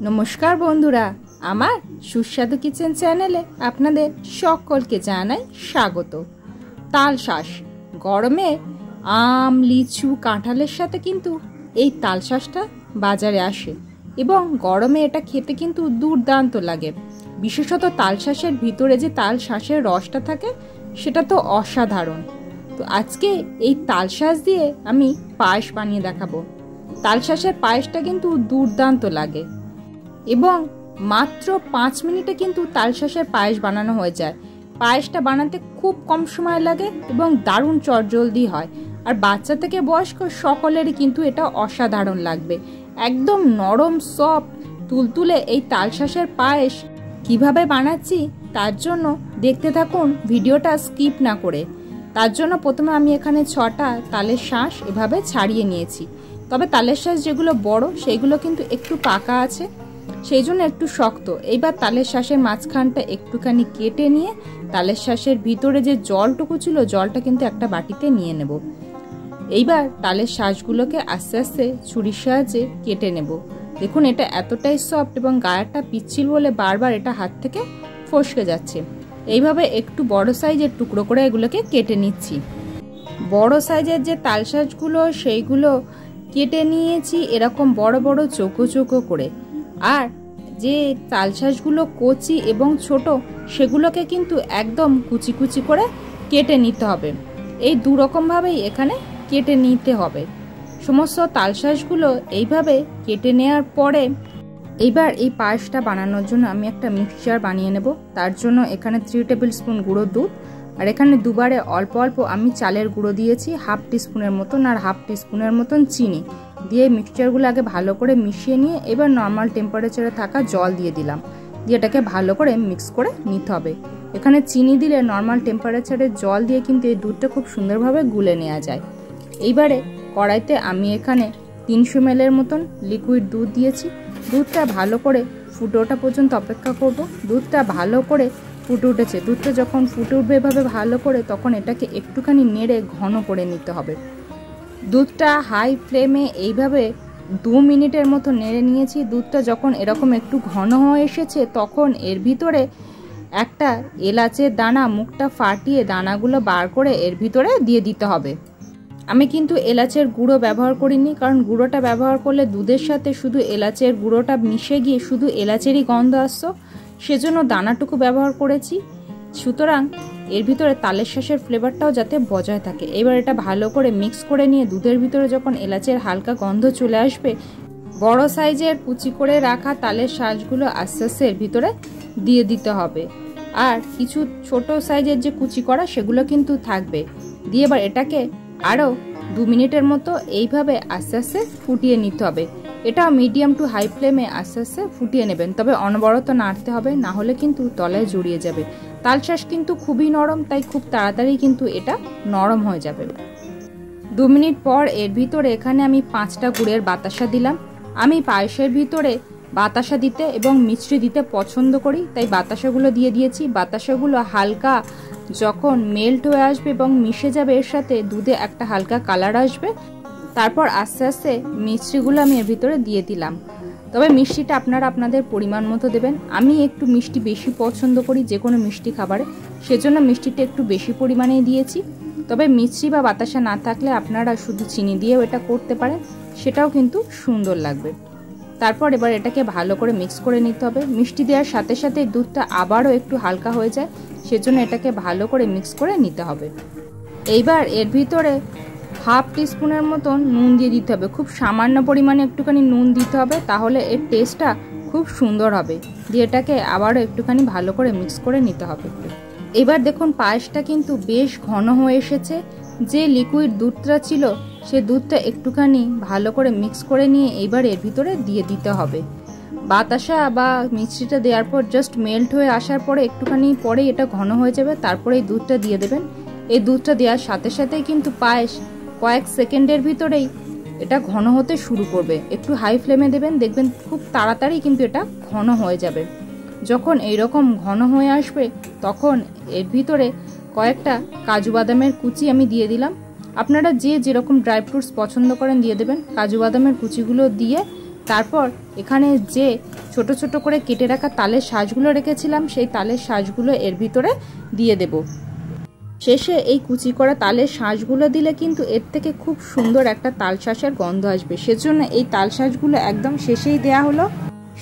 নমস্কার বন্ধুরা, আমার সুস্বাদু কিচেন চ্যানেলে আপনাদের সকলকে জানাই স্বাগত। তালশাঁস গরমে আম, লিচু, কাঁঠালের সাথে কিন্তু এই তালশাঁসটা বাজারে আসে এবং গরমে এটা খেতে কিন্তু দুর্দান্ত লাগে। বিশেষত তালশাঁসের ভিতরে যে তালশাঁসের রসটা থাকে সেটা তো অসাধারণ। তো আজকে এই তালশাঁস দিয়ে আমি পায়েস বানিয়ে দেখাবো। তালশাঁসের পায়েসটা কিন্তু দুর্দান্ত লাগে এবং মাত্র 5 মিনিটে কিন্তু তালশাঁসের পায়েস বানানো হয়ে যায়। পায়েসটা বানাতে খুব কম সময় লাগে এবং দারুণ চটজলদি হয়। আর বাচ্চা থেকে বয়স্ক সকলেরই কিন্তু এটা অসাধারণ লাগবে। একদম নরম সফট তুলতুলে এই তালশাঁসের পায়েস কিভাবে বানাচ্ছি তার জন্য দেখতে থাকুন ভিডিওটা স্কিপ না করে। তার জন্য প্রথমে আমি এখানে 6টা তালের শাঁস এভাবে ছাড়িয়ে নিয়েছি। তবে তালের শাঁস যেগুলো বড় সেগুলো কিন্তু একটু পাকা আছে, সেই জন্য একটু শক্ত। এইবার তালের শাঁসের মাঝখানটা একটুখানি কেটে নিয়ে তালের শাঁসের ভিতরে যে জলটুকু ছিল জলটা কিন্তু একটা বাটিতে নিয়ে নেব। এইবার তালের শাঁসগুলোকে আস্তে আস্তে ছুরির সাহায্যে কেটে নেব। দেখুন এটা এতটাই সফট এবং গায়েরটা পিচ্ছিল বলে বারবার এটা হাত থেকে ফসকে যাচ্ছে। এইভাবে একটু বড় সাইজের টুকরো করে এগুলোকে কেটে নিচ্ছি। বড় সাইজের যে তালশাঁসগুলো সেইগুলো কেটে নিয়েছি এরকম বড় বড় চৌকো চৌকো করে। আর যে তালশাঁসগুলো কচি এবং ছোট সেগুলোকে কিন্তু একদম কুচি কুচি করে কেটে নিতে হবে। এই দু রকমভাবেই এখানে কেটে নিতে হবে। সমস্ত তালশাঁসগুলো এইভাবে কেটে নেওয়ার পরে এইবার এই পায়েসটা বানানোর জন্য আমি একটা মিক্সচার বানিয়ে নেব। তার জন্য এখানে 3 টেবিল স্পুন গুঁড়ো দুধ আর এখানে দুবারে অল্প অল্প আমি চালের গুঁড়ো দিয়েছি 1/2 টিস্পুনের মতন আর 1/2 টিস্পুনের মতন চিনি দিয়ে মিক্সচারগুলো আগে ভালো করে মিশিয়ে নিয়ে এবার নর্মাল টেম্পারেচারে থাকা জল দিয়ে দিলাম। দিয়ে এটাকে ভালো করে মিক্স করে নিতে হবে। এখানে চিনি দিলে নর্মাল টেম্পারেচারে জল দিয়ে কিন্তু এই দুধটা খুব সুন্দরভাবে গুলে নেওয়া যায়। এইবারে কড়াইতে আমি এখানে 300 ml এর মতন লিকুইড দুধ দিয়েছি। দুধটা ভালো করে ফুটে ওঠা পর্যন্ত অপেক্ষা করব। দুধটা ভালো করে ফুটে উঠেছে। দুধটা যখন ফুটে উঠবে এভাবে ভালো করে তখন এটাকে একটুখানি নেড়ে ঘন করে নিতে হবে। দুধটা হাই ফ্লেমে এইভাবে 2 মিনিটের মতো নেড়ে নিয়েছি। দুধটা যখন এরকম একটু ঘন হয়ে এসেছে তখন এর ভিতরে একটা এলাচের দানা মুখটা ফাটিয়ে দানাগুলো বার করে এর ভিতরে দিয়ে দিতে হবে। আমি কিন্তু এলাচের গুঁড়ো ব্যবহার করিনি, কারণ গুঁড়োটা ব্যবহার করলে দুধের সাথে শুধু এলাচের গুঁড়োটা মিশে গিয়ে শুধু এলাচেরই গন্ধ আসতো, সেজন্য দানাটুকু ব্যবহার করেছি। সুতরাং এর ভিতরে তালের শাঁসের ফ্লেভারটাও যাতে বজায় থাকে। এবার এটা ভালো করে মিক্স করে নিয়ে দুধের ভিতরে যখন এলাচের হালকা গন্ধ চলে আসবে বড় সাইজের কুচি করে রাখা তালের শাঁসগুলো আস্তে আস্তে এর ভিতরে দিয়ে দিতে হবে। আর কিছু ছোট সাইজের যে কুচি করা সেগুলো কিন্তু থাকবে। দিয়ে এবার এটাকে আরও 2 মিনিটের মতো এইভাবে আস্তে আস্তে ফুটিয়ে নিতে হবে। এটা মিডিয়াম টু হাই ফ্লেমে আস্তে আস্তে ফুটিয়ে নেবেন, তবে অনবরত নাড়তে হবে, না হলে কিন্তু তলায় জড়িয়ে যাবে। তালশাঁস কিন্তু খুবই নরম, তাই খুব তাড়াতাড়ি কিন্তু এটা নরম হয়ে যাবে। 2 মিনিট পর এর ভিতরে এখানে আমি 5টা গুড়ের বাতাসা দিলাম। আমি পায়েসের ভিতরে বাতাসা দিতে এবং মিষ্টি দিতে পছন্দ করি, তাই বাতাসাগুলো দিয়ে দিয়েছি। বাতাসাগুলো হালকা যখন মেল্ট হয়ে আসবে এবং মিশে যাবে এর সাথে দুধে একটা হালকা কালার আসবে, তারপর আস্তে আস্তে মিষ্টিগুলো আমি এর ভিতরে দিয়ে দিলাম। তবে মিষ্টিটা আপনারা আপনাদের পরিমাণ মতো দেবেন। আমি একটু মিষ্টি বেশি পছন্দ করি যে কোনো মিষ্টি খাবারে, সেজন্য মিষ্টিটা একটু বেশি পরিমাণেই দিয়েছি। তবে মিষ্টি বা বাতাসা না থাকলে আপনারা শুধু চিনি দিয়েও এটা করতে পারেন, সেটাও কিন্তু সুন্দর লাগবে। তারপর এবার এটাকে ভালো করে মিক্স করে নিতে হবে। মিষ্টি দেওয়ার সাথে সাথে দুধটা আবারও একটু হালকা হয়ে যায়, সেজন্য এটাকে ভালো করে মিক্স করে নিতে হবে। এইবার এর ভিতরে 1/2 টিস্পুনের মতন নুন দিয়ে দিতে হবে। খুব সামান্য পরিমাণে একটুখানি নুন দিতে হবে, তাহলে এর টেস্টটা খুব সুন্দর হবে। দিয়ে এটাকে আবারও একটুখানি ভালো করে মিক্স করে নিতে হবে। এবার দেখুন পায়েসটা কিন্তু বেশ ঘন হয়ে এসেছে। যে লিকুইড দুধটা ছিল সে দুধটা একটুখানি ভালো করে মিক্স করে নিয়ে এইবার এর ভিতরে দিয়ে দিতে হবে। বাতাসা বা মিষ্টিটা দেওয়ার পর জাস্ট মেল্ট হয়ে আসার পরে একটুখানি পরেই এটা ঘন হয়ে যাবে, তারপরে এই দুধটা দিয়ে দেবেন। এই দুধটা দেওয়ার সাথে সাথেই কিন্তু পায়েস কয়েক সেকেন্ডের ভিতরেই এটা ঘন হতে শুরু করবে। একটু হাই ফ্লেমে দেবেন, দেখবেন খুব তাড়াতাড়ি কিন্তু এটা ঘন হয়ে যাবে। যখন এইরকম ঘন হয়ে আসবে তখন এর ভিতরে কয়েকটা কাজু বাদামের কুচি আমি দিয়ে দিলাম। আপনারা যে যেরকম ড্রাই ফ্রুটস পছন্দ করেন দিয়ে দেবেন। কাজু বাদামের কুচিগুলো দিয়ে তারপর এখানে যে ছোট ছোট করে কেটে রাখা তালের শাঁসগুলো রেখেছিলাম, সেই তালের শাঁসগুলো এর ভিতরে দিয়ে দেব। শেষে এই কুচি করা তালের শাঁসগুলো দিলে কিন্তু এর থেকে খুব সুন্দর একটা তাল শাঁসের গন্ধ আসবে, সেজন্য এই তাল শাঁসগুলো একদম শেষেই দেয়া হলো।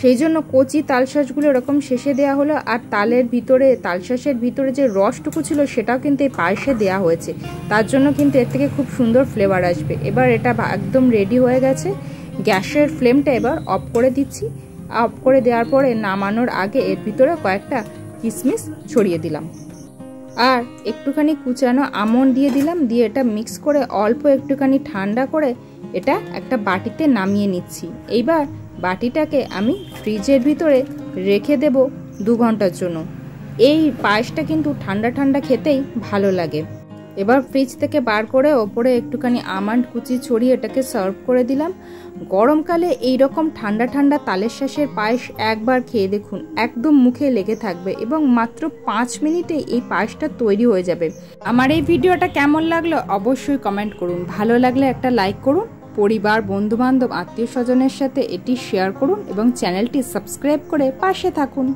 সেই জন্য কচি তাল শাঁসগুলো এরকম শেষে দেওয়া হলো। আর তালের ভিতরে, তাল শাঁসের ভিতরে যে রসটুকু ছিল সেটাও কিন্তু এই পায়েসে দেওয়া হয়েছে, তার জন্য কিন্তু এর থেকে খুব সুন্দর ফ্লেভার আসবে। এবার এটা একদম রেডি হয়ে গেছে। গ্যাসের ফ্লেমটা এবার অফ করে দিচ্ছি। অফ করে দেওয়ার পরে নামানোর আগে এর ভিতরে কয়েকটা কিশমিশ ছড়িয়ে দিলাম আর একটুখানি কুচানো আমন্ড দিয়ে দিলাম। দিয়ে এটা মিক্স করে অল্প একটুখানি ঠান্ডা করে এটা একটা বাটিতে নামিয়ে নিচ্ছি। এইবার বাটিটাকে আমি ফ্রিজের ভিতরে রেখে দেব 2 ঘন্টার জন্য। এই পায়েসটা কিন্তু ঠান্ডা ঠান্ডা খেতেই ভালো লাগে। এবার ফ্রিজ থেকে বার করে ওপরে একটুখানি আমন্ড কুচি ছড়িয়ে এটাকে সার্ভ করে দিলাম। গরমকালে এই রকম ঠান্ডা ঠান্ডা তালের শাঁসের পায়েস একবার খেয়ে দেখুন, একদম মুখে লেগে থাকবে এবং মাত্র 5 মিনিটে এই পায়েসটা তৈরি হয়ে যাবে। আমার এই ভিডিওটা কেমন লাগলো অবশ্যই কমেন্ট করুন। ভালো লাগলে একটা লাইক করুন, পরিবার, বন্ধুবান্ধব, আত্মীয় স্বজনের সাথে এটি শেয়ার করুন এবং চ্যানেলটি সাবস্ক্রাইব করে পাশে থাকুন।